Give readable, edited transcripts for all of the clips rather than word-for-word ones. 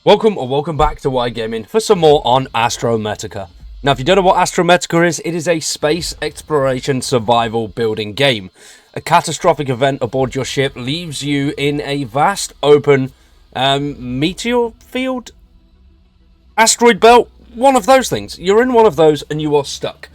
Welcome or welcome back to Y Gaming for some more on Astrometica. Now, if you don't know what Astrometica is, it is a space exploration survival building game. A catastrophic event aboard your ship leaves you in a vast open meteor field? Asteroid belt? One of those things. You're in one of those and you are stuck.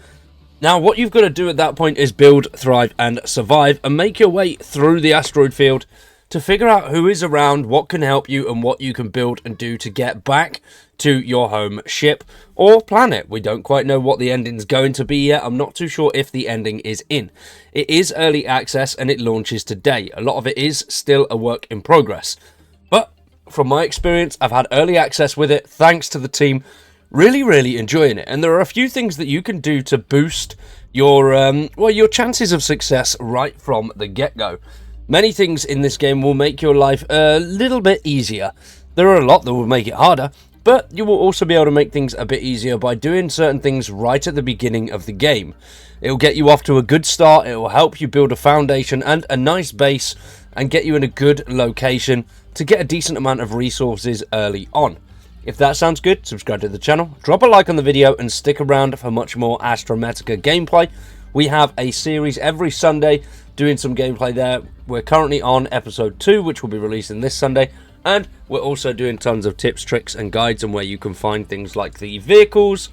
Now, what you've got to do at that point is build, thrive, and survive, and make your way through the asteroid field to figure out who is around, what can help you, and what you can build and do to get back to your home ship or planet. We don't quite know what the ending's going to be yet. I'm not too sure if the ending is in. It is early access and it launches today. A lot of it is still a work in progress. But from my experience, I've had early access with it thanks to the team. Really enjoying it, and there are a few things that you can do to boost your your chances of success right from the get-go. Many things in this game will make your life a little bit easier. There are a lot that will make it harder, but you will also be able to make things a bit easier by doing certain things right at the beginning of the game. It will get you off to a good start, it will help you build a foundation and a nice base, and get you in a good location to get a decent amount of resources early on. If that sounds good, subscribe to the channel, drop a like on the video, and stick around for much more Astrometica gameplay. We have a series every Sunday doing some gameplay there. We're currently on episode 2, which will be releasing this Sunday, and we're also doing tons of tips, tricks, and guides on where you can find things like the vehicles,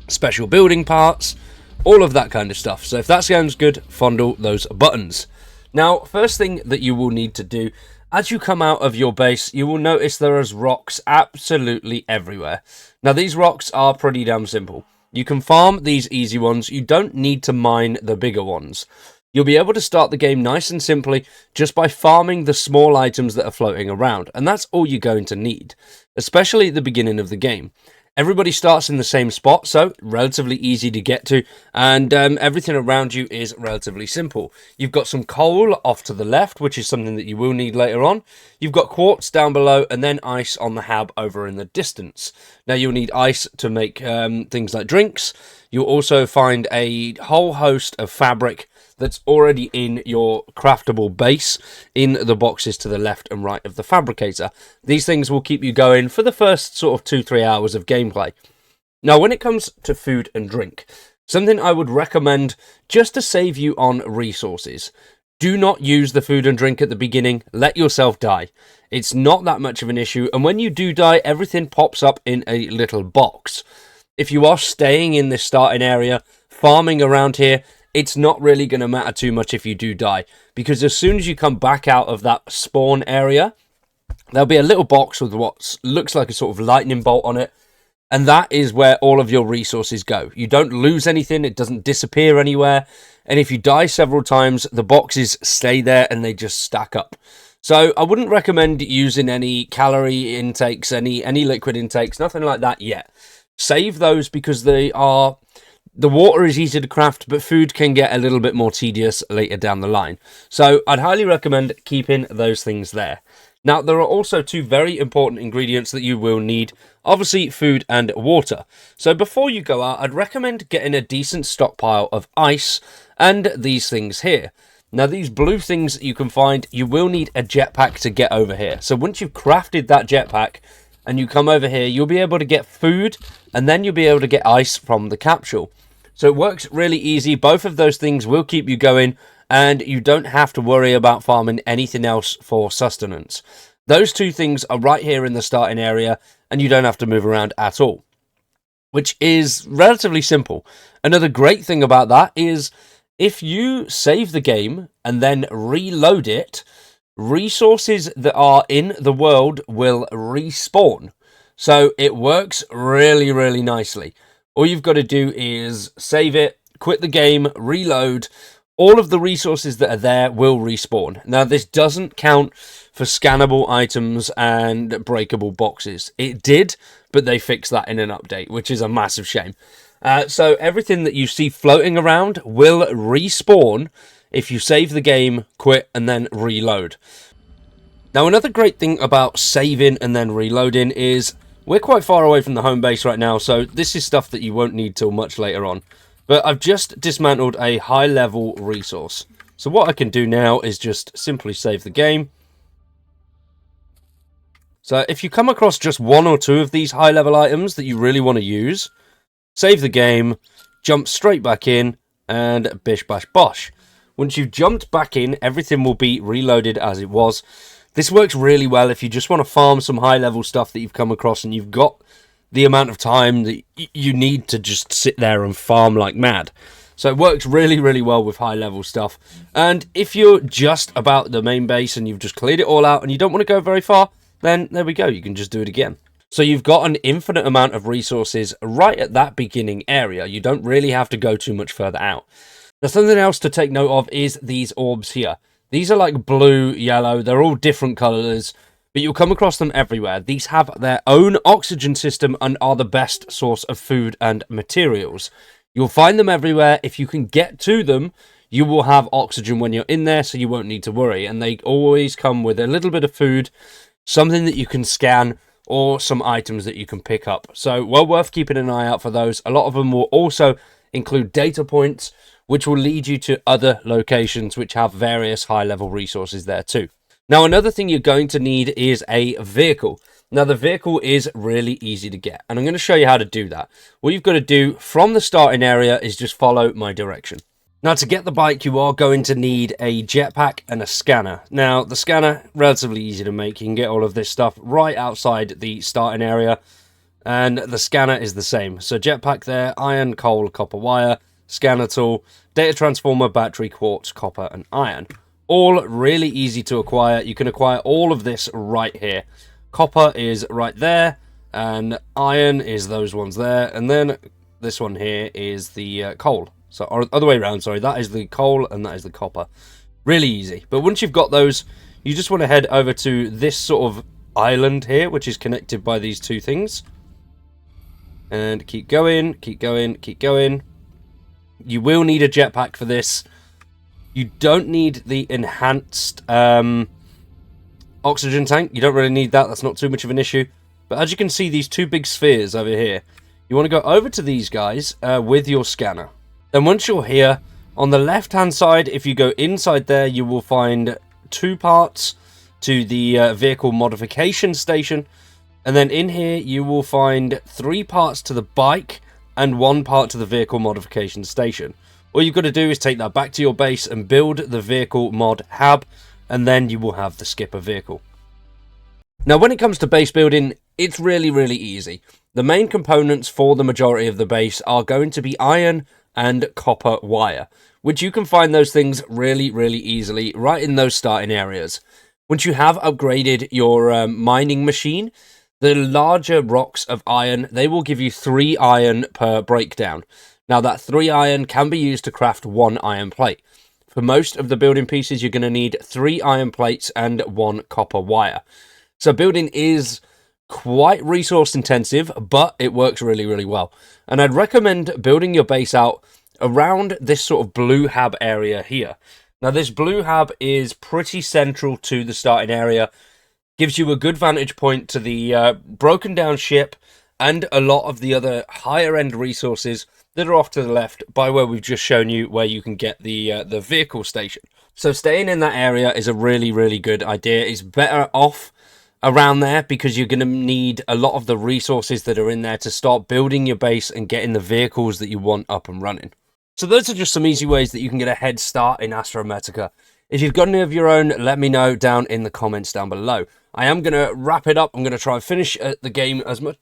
special building parts, all of that kind of stuff. So if that sounds good, fondle those buttons. Now, first thing that you will need to do, as you come out of your base, you will notice there is rocks absolutely everywhere. Now, these rocks are pretty damn simple. You can farm these easy ones. You don't need to mine the bigger ones. You'll be able to start the game nice and simply just by farming the small items that are floating around. And that's all you're going to need, especially at the beginning of the game. Everybody starts in the same spot, so relatively easy to get to, and everything around you is relatively simple. You've got some coal off to the left, which is something that you will need later on. You've got quartz down below, and then ice on the hab over in the distance. Now, you'll need ice to make things like drinks. You'll also find a whole host of fabric that's already in your craftable base in the boxes to the left and right of the fabricator. These things will keep you going for the first sort of 2-3 hours of gameplay. Now, when it comes to food and drink, something I would recommend just to save you on resources. Do not use the food and drink at the beginning. Let yourself die. It's not that much of an issue, and when you do die, everything pops up in a little box. If you are staying in this starting area, farming around here, it's not really going to matter too much if you do die, because as soon as you come back out of that spawn area, there'll be a little box with what looks like a sort of lightning bolt on it, and that is where all of your resources go. You don't lose anything, it doesn't disappear anywhere, and if you die several times, the boxes stay there and they just stack up. So I wouldn't recommend using any calorie intakes, any liquid intakes, nothing like that yet. Save those because the water is easy to craft, but food can get a little bit more tedious later down the line. So I'd highly recommend keeping those things there. Now, there are also two very important ingredients that you will need. Obviously, food and water. So before you go out, I'd recommend getting a decent stockpile of ice and these things here. Now, these blue things that you can find, you will need a jetpack to get over here. So once you've crafted that jetpack and you come over here, you'll be able to get food and then you'll be able to get ice from the capsule. So it works really easy. Both of those things will keep you going, and you don't have to worry about farming anything else for sustenance. Those two things are right here in the starting area, and you don't have to move around at all, which is relatively simple. Another great thing about that is if you save the game and then reload it, resources that are in the world will respawn. So it works really nicely. All you've got to do is save it, quit the game, reload. All of the resources that are there will respawn. Now, this doesn't count for scannable items and breakable boxes. It did, but they fixed that in an update, which is a massive shame. So everything that you see floating around will respawn if you save the game, quit, and then reload. Now, another great thing about saving and then reloading is we're quite far away from the home base right now, so this is stuff that you won't need till much later on. But I've just dismantled a high-level resource. So what I can do now is just simply save the game. So if you come across just one or two of these high-level items that you really want to use, save the game, jump straight back in, and bish bash bosh. Once you've jumped back in, everything will be reloaded as it was. This works really well if you just want to farm some high-level stuff that you've come across and you've got the amount of time that you need to just sit there and farm like mad. So it works really, really well with high-level stuff. And if you're just about the main base and you've just cleared it all out and you don't want to go very far, then there we go, you can just do it again. So you've got an infinite amount of resources right at that beginning area. You don't really have to go too much further out. Now, something else to take note of is these orbs here. These are like blue, yellow, they're all different colours, but you'll come across them everywhere. These have their own oxygen system and are the best source of food and materials. You'll find them everywhere. If you can get to them, you will have oxygen when you're in there, so you won't need to worry. And they always come with a little bit of food, something that you can scan, or some items that you can pick up. So well worth keeping an eye out for those. A lot of them will also include data points, which will lead you to other locations which have various high-level resources there too. Now, another thing you're going to need is a vehicle. Now, the vehicle is really easy to get, and I'm going to show you how to do that. What you've got to do from the starting area is just follow my direction. Now, to get the bike, you are going to need a jetpack and a scanner. Now, the scanner, relatively easy to make. You can get all of this stuff right outside the starting area, and the scanner is the same. So, jetpack there, iron, coal, copper wire, scanner tool, data transformer, battery, quartz, copper, and iron. All really easy to acquire. You can acquire all of this right here. Copper is right there, and iron is those ones there, and then this one here is the coal. So, or other way around, sorry, that is the coal and that is the copper. Really easy. But once you've got those, you just want to head over to this sort of island here, which is connected by these two things. And keep going, keep going, keep going. You will need a jetpack for this. You don't need the enhanced oxygen tank. You don't really need that. That's not too much of an issue. But as you can see, these two big spheres over here, you want to go over to these guys with your scanner. Then once you're here, on the left-hand side, if you go inside there, you will find 2 parts to the vehicle modification station. And then in here, you will find 3 parts to the bike and 1 part to the vehicle modification station. All you've got to do is take that back to your base and build the vehicle mod hab, and then you will have the skipper vehicle. Now, when it comes to base building, it's really, really easy. The main components for the majority of the base are going to be iron and copper wire, which you can find those things really, really easily right in those starting areas. Once you have upgraded your mining machine, the larger rocks of iron, they will give you 3 iron per breakdown. Now, that 3 iron can be used to craft 1 iron plate. For most of the building pieces, you're going to need 3 iron plates and 1 copper wire. So building is quite resource intensive, but it works really, really well. And I'd recommend building your base out around this sort of blue hab area here. Now, this blue hab is pretty central to the starting area. Gives you a good vantage point to the broken down ship and a lot of the other higher end resources that are off to the left by where we've just shown you where you can get the vehicle station. So staying in that area is a really, really good idea. It's better off around there because you're going to need a lot of the resources that are in there to start building your base and getting the vehicles that you want up and running. So those are just some easy ways that you can get a head start in Astrometica. If you've got any of your own, let me know down in the comments down below. I am going to wrap it up. I'm going to try and finish the game as much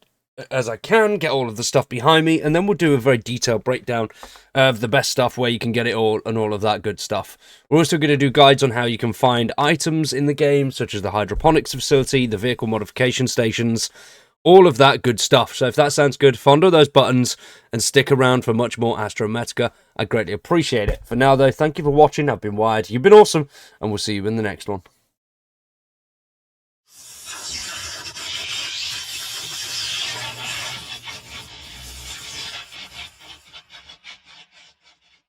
as I can, get all of the stuff behind me, and then we'll do a very detailed breakdown of the best stuff, where you can get it all, and all of that good stuff. We're also going to do guides on how you can find items in the game, such as the hydroponics facility, the vehicle modification stations, all of that good stuff. So if that sounds good, fondle those buttons and stick around for much more Astrometica. I greatly appreciate it. For now, though, thank you for watching. I've been Wired. You've been awesome, and we'll see you in the next one.